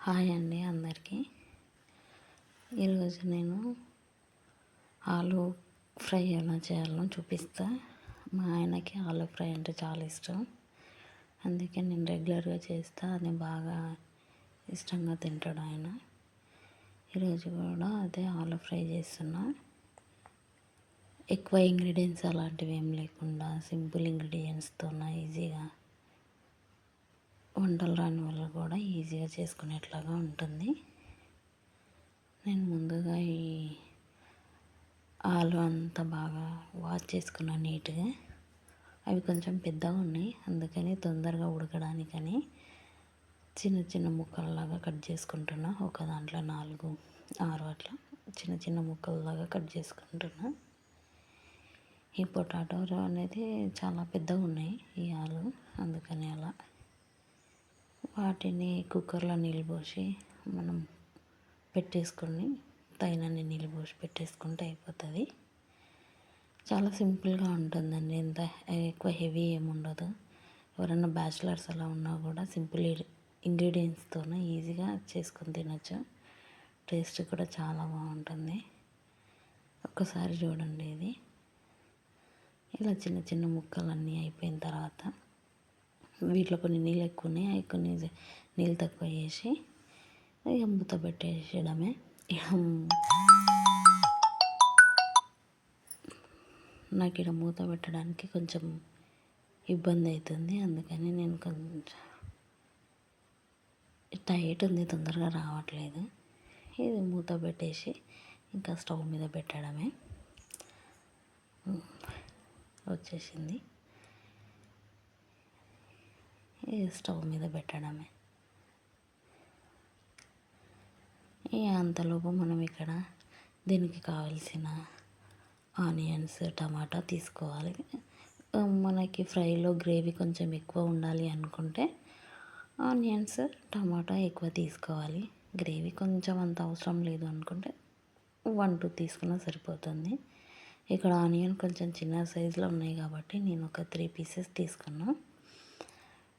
Hi అండి అందరికీ. ఈరోజు నేను ఆలు ఫ్రై ఎలా చేయాలో చూపిస్తా. మా ఆయనకి ఆలు ఫ్రై అంటే చాలా ఇష్టం, అందుకే నేను రెగ్యులర్గా చేస్తా. అది బాగా ఇష్టంగా తింటాడు ఆయన. ఈరోజు కూడా అదే ఆలు ఫ్రై చేస్తున్నా. ఎక్కువ ఇంగ్రీడియంట్స్ అలాంటివి ఏం లేకుండా సింపుల్ ఇంగ్రీడియంట్స్తో ఈజీగా, వంటలు రాని వాళ్ళు కూడా ఈజీగా చేసుకునేట్లాగా ఉంటుంది. నేను ముందుగా ఈ ఆలు అంతా బాగా వాష్ చేసుకున్నా నీట్గా. అవి కొంచెం పెద్దగా ఉన్నాయి, అందుకని తొందరగా ఉడకడానికని చిన్న చిన్న ముక్కల్లాగా కట్ చేసుకుంటున్నా. ఒక దాంట్లో 4, 6 అట్లా చిన్న చిన్న ముక్కల్లాగా కట్ చేసుకుంటున్నా. ఈ పొటాటో అనేది చాలా పెద్దగా ఉన్నాయి ఈ ఆలు, అందుకని అలా వాటిని కుక్కర్లో నీళ్ళు పోసి మనం పెట్టేసుకొని తగినన్ని నీళ్ళు పోసి పెట్టేసుకుంటే అయిపోతుంది. చాలా సింపుల్గా ఉంటుందండి, ఎంత ఎక్కువ హెవీ ఏముండదు. ఎవరైనా బ్యాచిలర్స్ అలా ఉన్నా కూడా సింపుల్ ఇంగ్రీడియంట్స్తో ఈజీగా చేసుకొని తినచ్చు. టేస్ట్ కూడా చాలా బాగుంటుంది. ఒక్కసారి చూడండి. ఇది ఇలా చిన్న చిన్న ముక్కలన్నీ అయిపోయిన తర్వాత వీటిలో కొన్ని నీళ్ళు ఎక్కువ ఉన్నాయి, అవి కొన్ని నీళ్ళు తక్కువ వేసి ఇక మూత పెట్టేసేయడమే. నాకు ఇక్కడ మూత పెట్టడానికి కొంచెం ఇబ్బంది అవుతుంది, అందుకని నేను కొంచెం టైట్ ఉంది, తొందరగా రావట్లేదు. ఇది మూత పెట్టేసి ఇంకా స్టవ్ మీద పెట్టడమే. వచ్చేసింది. స్టవ్ మీద పెట్టడమే. అంతలోపు మనం ఇక్కడ దీనికి కావాల్సిన ఆనియన్స్, టమాటా తీసుకోవాలి. మనకి ఫ్రైలో గ్రేవీ కొంచెం ఎక్కువ ఉండాలి అనుకుంటే ఆనియన్స్, టమాటా ఎక్కువ తీసుకోవాలి. గ్రేవీ కొంచెం అంత అవసరం లేదు అనుకుంటే 1, 2 తీసుకున్నా సరిపోతుంది. ఇక్కడ ఆనియన్ కొంచెం చిన్న సైజులో ఉన్నాయి కాబట్టి నేను ఒక 3 పీసెస్ తీసుకున్నా.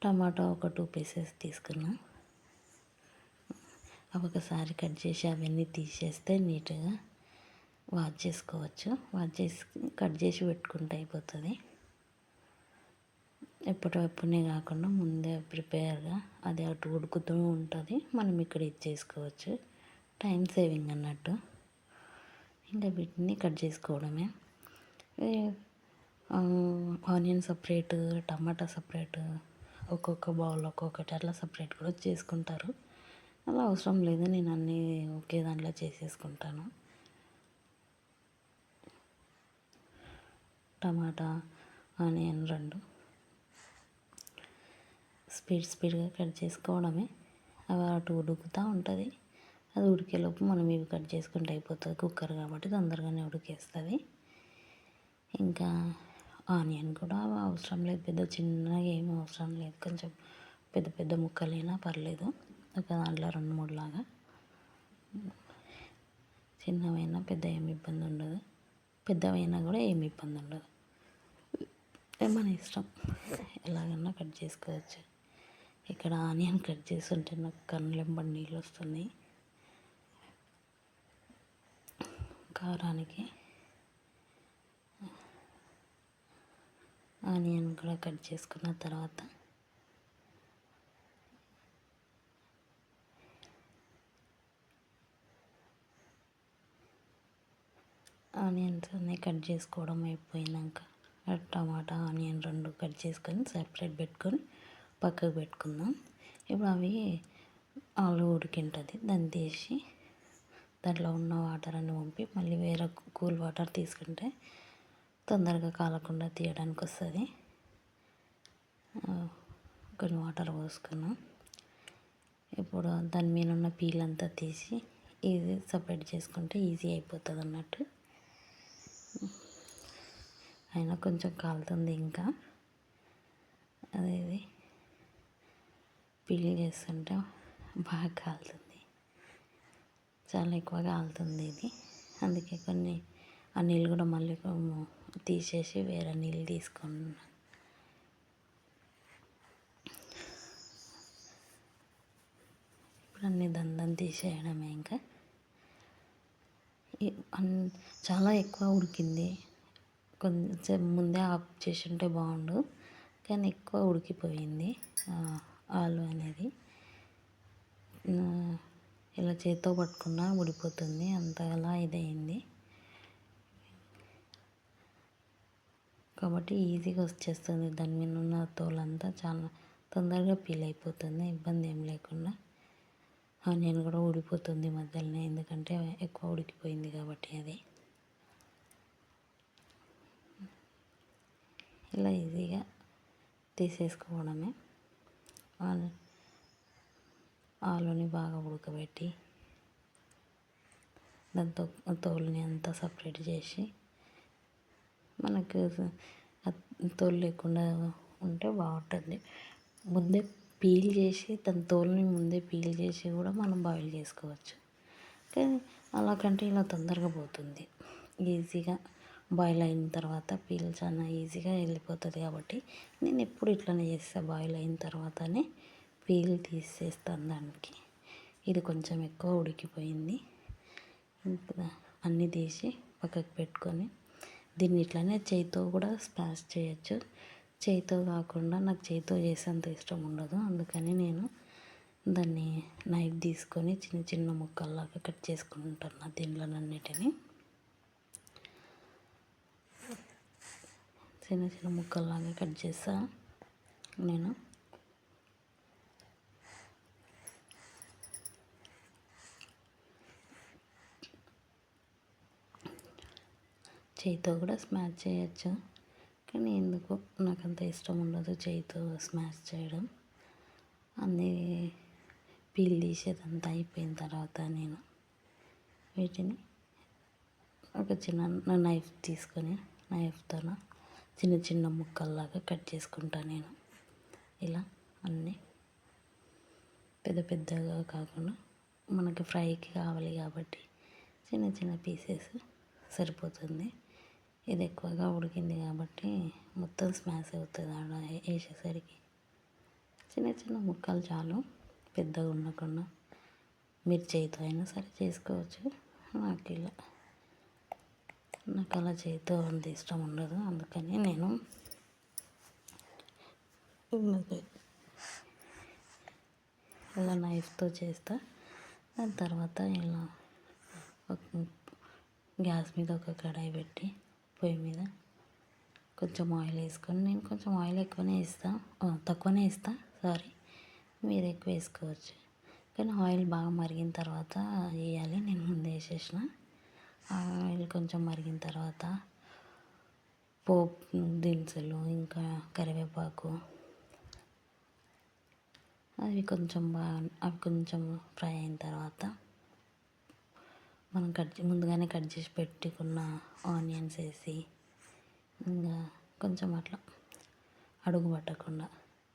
టమాటా ఒక 2 పీసెస్ తీసుకున్నా. అవి ఒకసారి కట్ చేసి అవన్నీ తీసేస్తే నీట్గా వాష్ చేసుకోవచ్చు. వాష్ చేసి కట్ చేసి పెట్టుకుంటే అయిపోతుంది. ఎప్పటివప్పునే కాకుండా ముందే ప్రిపేర్గా అది అటు ఉడుకుతూ ఉంటుంది, మనం ఇక్కడ ఇది చేసుకోవచ్చు. టైం సేవింగ్ అన్నట్టు. ఇంకా వీటిని కట్ చేసుకోవడమే. ఆనియన్ సపరేట్, టమాటా సపరేట్, ఒక్కొక్క బౌల్ ఒక్కొక్కటి అట్లా సపరేట్ కూడా చేసుకుంటారు. అలా అవసరం లేదు, నేను అన్నీ ఒకే దాంట్లో చేసేసుకుంటాను. టమాటా, ఆనియన్ 2 స్పీడ్గా కట్ చేసుకోవడమే. అవి అటు ఉడుకుతూ ఉంటుంది. అది ఉడికేలోపు మనం ఇవి కట్ చేసుకుంటే అయిపోతుంది. కుక్కర్ కాబట్టి తొందరగానే ఉడికేస్తుంది. ఇంకా ఆనియన్ కూడా అవసరం లేదు, పెద్ద చిన్నగా ఏమీ అవసరం లేదు. కొంచెం పెద్ద పెద్ద ముక్కలైనా పర్లేదు, ఒక దాంట్లో 2, 3 లాగా. చిన్నవైనా పెద్ద ఏమి ఇబ్బంది ఉండదు, పెద్దవైనా కూడా ఏమి ఇబ్బంది ఉండదు. మన ఇష్టం, ఎలాగన్నా కట్ చేసుకోవచ్చు. ఇక్కడ ఆనియన్ కట్ చేస్తుంటే నాకు కళ్ళెంబడి నీళ్ళు వస్తున్నాయి. కారానికి ఆనియన్ కూడా కట్ చేసుకున్న తర్వాత ఆనియన్స్ అన్నీ కట్ చేసుకోవడం అయిపోయినాక టమాటా, ఆనియన్ 2 కట్ చేసుకొని సెపరేట్ పెట్టుకొని పక్కకు పెట్టుకుందాం. ఇప్పుడు అవి ఆలు ఉడికింటుంది, దాన్ని తీసి దాంట్లో ఉన్న వాటర్ అన్ని పంపి మళ్ళీ వేరే కూల్ వాటర్ తీసుకుంటే తొందరగా కాలకుండా తీయడానికి వస్తుంది. కొన్ని వాటర్ పోసుకున్నాం. ఇప్పుడు దాని మీద ఉన్న పీల్ అంతా తీసి ఇది సపరేట్ చేసుకుంటే ఈజీ అయిపోతుంది అన్నట్టు. అయినా కొంచెం కాలుతుంది, ఇంకా అది పీల్ చేస్తుంటే బాగా కాలుతుంది, చాలా ఎక్కువ కాలుతుంది ఇది. అందుకే ఆ నీళ్ళు కూడా మళ్ళీ తీసేసి వేరే నీళ్ళు తీసుకున్నాను. ఇప్పుడు అన్ని దండం తీసేయడమే ఇంకా. చాలా ఎక్కువ ఉడికింది, కొంచెం ముందే ఆఫ్ చేసి ఉంటే బాగుండు, కానీ ఎక్కువ ఉడికిపోయింది ఆలు అనేది. ఇలా చేత్తో పట్టుకున్నా ఉడిపోతుంది, అంతలా ఇదయింది. కాబట్టి ఈజీగా వచ్చేస్తుంది, దాని మీద ఉన్న తోలంతా చాలా తొందరగా పీల్ అయిపోతుంది, ఇబ్బంది ఏం లేకుండా. ఆనియన్ కూడా ఉడిపోతుంది మధ్యలోనే, ఎందుకంటే ఎక్కువ ఉడికిపోయింది కాబట్టి. అది ఇలా ఈజీగా తీసేసుకోవడమే. ఆలుని బాగా ఉడకబెట్టి దాంతో తోలుని అంతా సపరేట్ చేసి, మనకు తోలు లేకుండా ఉంటే బాగుంటుంది. ముందే పీల్ చేసి దాని తోలుని ముందే పీల్ చేసి కూడా మనం బాయిల్ చేసుకోవచ్చు, కానీ అలా కంటే ఇలా తొందరగా పోతుంది. ఈజీగా బాయిల్ అయిన తర్వాత పీల్ చాలా ఈజీగా వెళ్ళిపోతుంది కాబట్టి నేను ఎప్పుడు ఇట్లనే చేస్తాను, బాయిల్ అయిన తర్వాతనే పీల్ తీసేస్తాను దానికి. ఇది కొంచెం ఎక్కువ ఉడికిపోయింది, ఇంకా అన్నీ తీసి పక్కకు పెట్టుకొని దీన్ని ఇట్లనే చేతితో కూడా స్మాష్ చేయొచ్చు. చేతితో కాకుండా నాకు చేతితో చేసేంత ఇష్టం ఉండదు, అందుకని నేను దాన్ని నైఫ్ తీసుకొని చిన్న చిన్న ముక్కల్లాగా కట్ చేసుకుంటున్నాను దీంట్లోనన్నిటిని. చిన్న చిన్న ముక్కల్లాగా కట్ చేస్తా నేను. చేతితో కూడా స్మాష్ చేయొచ్చు, కానీ ఎందుకో నాకు అంత ఇష్టం ఉండదు చేతితో స్మాష్ చేయడం. అన్నీ పీల్ తీసేదంతా అయిపోయిన తర్వాత నేను వీటిని ఒక చిన్న నైఫ్ తీసుకొని నైఫ్తో చిన్న చిన్న ముక్కల్లాగా కట్ చేసుకుంటాను నేను. ఇలా అన్నీ పెద్ద పెద్దగా కాకుండా మనకి ఫ్రైకి కావాలి కాబట్టి చిన్న చిన్న పీసెస్ సరిపోతుంది. ఇది ఎక్కువగా ఉడికింది కాబట్టి మొత్తం స్మాష్ అవుతుంది ఆడ వేసేసరికి. చిన్న చిన్న ముక్కలు చాలు, పెద్దగా ఉండకుండా. మీరు చేతితో అయినా సరే చేసుకోవచ్చు, నాకు అలా చేతితో అంత ఇష్టం ఉండదు, అందుకని నేను ఇలా నైఫ్తో చేస్తా. దాని తర్వాత ఇలా గ్యాస్ మీద ఒక కడాయి పెట్టి పొయ్యి మీద కొంచెం ఆయిల్ వేసుకొని, నేను కొంచెం ఆయిల్ తక్కువనే ఇస్తాను, మీరు ఎక్కువ వేసుకోవచ్చు, కానీ ఆయిల్ బాగా మరిగిన తర్వాత వేయాలి. నేను ముందే వేసేసిన. ఆయిల్ కొంచెం మరిగిన తర్వాత పోపు దినుసులు ఇంకా కరివేపాకు అవి కొంచెం ఫ్రై అయిన తర్వాత మనం ముందుగానే కట్ చేసి పెట్టుకున్న ఆనియన్స్ వేసి, ఇంకా కొంచెం అట్లా అడుగు పట్టకుండా,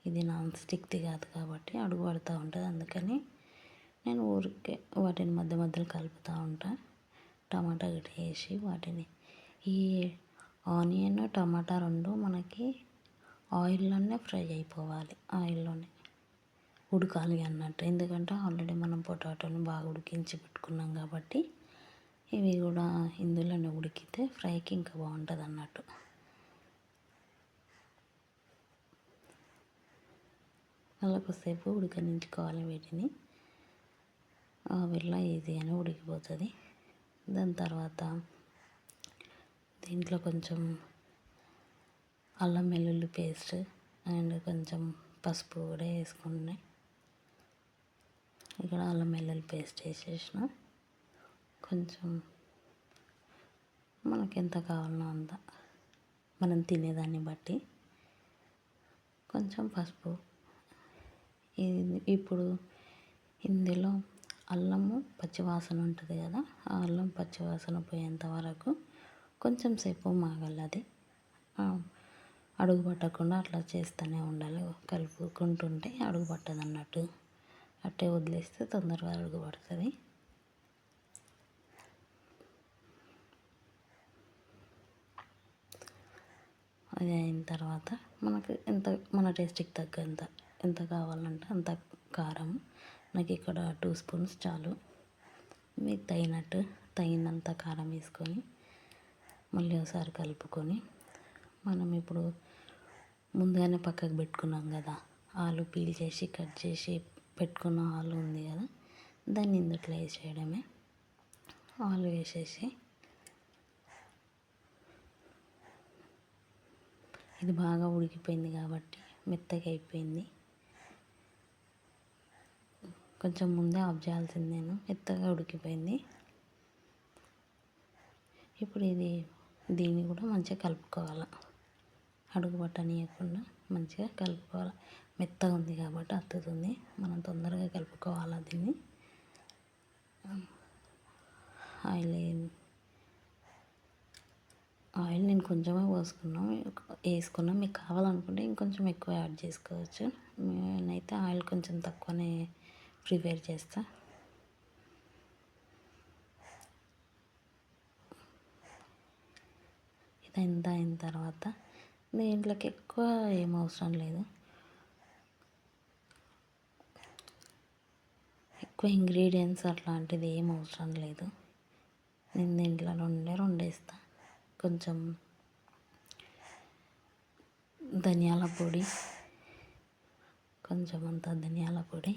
ఇది నాన్ స్టిక్ది కాదు కాబట్టి అడుగు పడుతూ ఉంటుంది, అందుకని నేను ఊరికే వాటిని మధ్య మధ్యలో కలుపుతూ ఉంటాను. టమాటా గట్టి వేసి వాటిని, ఈ ఆనియన్ టమాటా రెండు మనకి ఆయిల్లోనే ఫ్రై అయిపోవాలి, ఆయిల్లోనే ఉడకాలి అన్నట్టు. ఎందుకంటే ఆల్రెడీ మనం పొటాటోని బాగా ఉడికించి పెట్టుకున్నాం కాబట్టి ఇవి కూడా ఇందులోనే ఉడికితే ఫ్రైకి ఇంకా బాగుంటుంది అన్నట్టు. అలా కొద్దిసేపు ఉడకనించుకోవాలి వీటిని, ఆవిరిలో ఈజీగానే ఉడికిపోతుంది. దాని తర్వాత దీంట్లో కొంచెం అల్లం వెల్లుల్లి పేస్ట్ అండ్ కొంచెం పసుపు కూడా వేసుకున్నాయి. ఇక్కడ అల్లం వెల్లుల్లి పేస్ట్ వేసేసిన, కొంచెం మనకి ఎంత కావాలనో అంత మనం తినేదాన్ని బట్టి కొంచెం పసుపు. ఇప్పుడు ఇందులో అల్లము పచ్చివాసన ఉంటుంది కదా, ఆ అల్లం పచ్చివాసన పోయేంత వరకు కొంచెం సేపు మాగలది. అడుగు పట్టకుండా అట్లా చేస్తూనే ఉండాలి, కలుపుకుంటుంటే అడుగు పట్టదు అన్నట్టు. అట్టే వదిలేస్తే తొందరగా అడుగు పడుతుంది. అది అయిన తర్వాత మనకు మన టేస్ట్కి తగ్గంత ఎంత కావాలంటే అంత కారం, నాకు ఇక్కడ 2 స్పూన్స్ చాలు. మీకు తగినంత కారం వేసుకొని మళ్ళీ ఒకసారి కలుపుకొని మనం ఇప్పుడు ముందుగానే పక్కకు పెట్టుకున్నాం కదా, ఆలు పీల్ చేసి కట్ చేసి పెట్టుకున్న ఆలు ఉంది కదా, దాన్ని ఇందుట్లో వేసేయడమే. ఆలు వేసేసి ఇది బాగా ఉడికిపోయింది కాబట్టి మెత్తగా అయిపోయింది. కొంచెం ముందే ఆఫ్ చేయాల్సింది, నేను మెత్తగా ఉడికిపోయింది. ఇప్పుడు దీన్ని కూడా మంచిగా కలుపుకోవాలి, అడుగు పట్టనీయకుండా మంచిగా కలుపుకోవాలి. మెత్తగా ఉంది కాబట్టి అత్తుతుంది, మనం తొందరగా కలుపుకోవాలి దీన్ని. ఆయిల్ నేను కొంచెమే వేసుకున్నాం. మీకు కావాలనుకుంటే ఇంకొంచెం ఎక్కువ యాడ్ చేసుకోవచ్చు. నేనైతే ఆయిల్ కొంచెం తక్కువనే ప్రిపేర్ చేస్తా. ఇదంతా అయిన తర్వాత దీంట్లోకి ఎక్కువ ఏం అవసరం లేదు, ఎక్కువ ఇంగ్రీడియంట్స్ అట్లాంటిది ఏం అవసరం లేదు. నేను దీంట్లో రెండు వేస్తా. కొంచెం ధనియాల పొడి, కొంచెం అంత ధనియాల పొడి,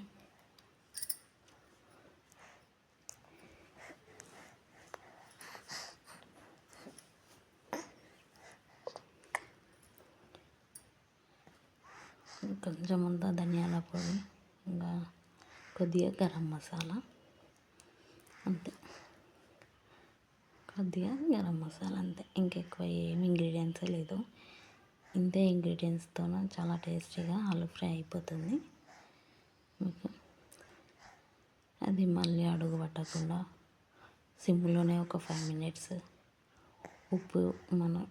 కొంచెం అంత ధనియాల పొడి, ఇంకా కొద్దిగా గరం మసాలా, అంతే. కొద్దిగా గరం మసాలా అంతే, ఇంకెక్కువ ఏమి ఇంగ్రీడియంట్స్ లేదు. ఇంతే ఇంగ్రీడియంట్స్తో చాలా టేస్టీగా ఆలు ఫ్రై అయిపోతుంది మీకు. అది మళ్ళీ అడుగు పట్టకుండా సిమ్లోనే ఒక 5 minutes ఉప్పు మన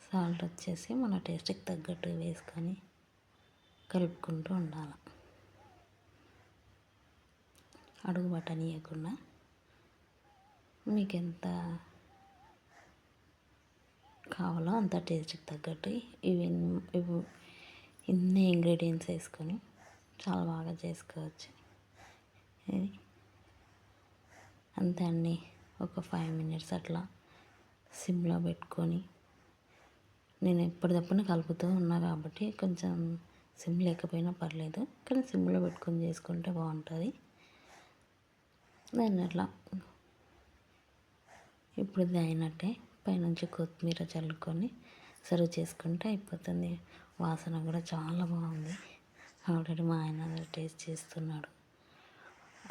సాల్ట్ వచ్చేసి మన టేస్ట్కి తగ్గట్టు వేసుకొని కలుపుకుంటూ ఉండాలి, అడుగు పట్టనీయకుండా. మీకు ఎంత కావాలో అంత టేస్ట్కి తగ్గట్టు ఇన్ని ఇంగ్రీడియంట్స్ వేసుకొని చాలా బాగా చేసుకోవచ్చు. ఇది అంతే అండి. ఒక 5 minutes అట్లా సిమ్లో పెట్టుకొని, నేను ఎప్పటికప్పుడు కలుపుతూ ఉన్నా కాబట్టి కొంచెం సిమ్ లేకపోయినా పర్లేదు, కానీ సిమ్లో పెట్టుకొని చేసుకుంటే బాగుంటుంది. దాన్ని అట్లా ఇప్పుడు ఇది అయినట్టే పైనుంచి కొత్తిమీర చల్లుకొని సర్వ్ చేసుకుంటే అయిపోతుంది. వాసన కూడా చాలా బాగుంది. ఆల్రెడీ మా ఆయన టేస్ట్ చేస్తున్నాడు,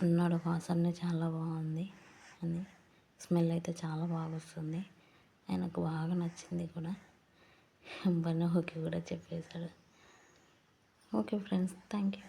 అన్నాడు వాసన చాలా బాగుంది అని. స్మెల్ అయితే చాలా బాగా వస్తుంది, ఆయనకు బాగా నచ్చింది కూడా. ఓకే కూడా చెప్పేశాడు. Okay friends, thank you.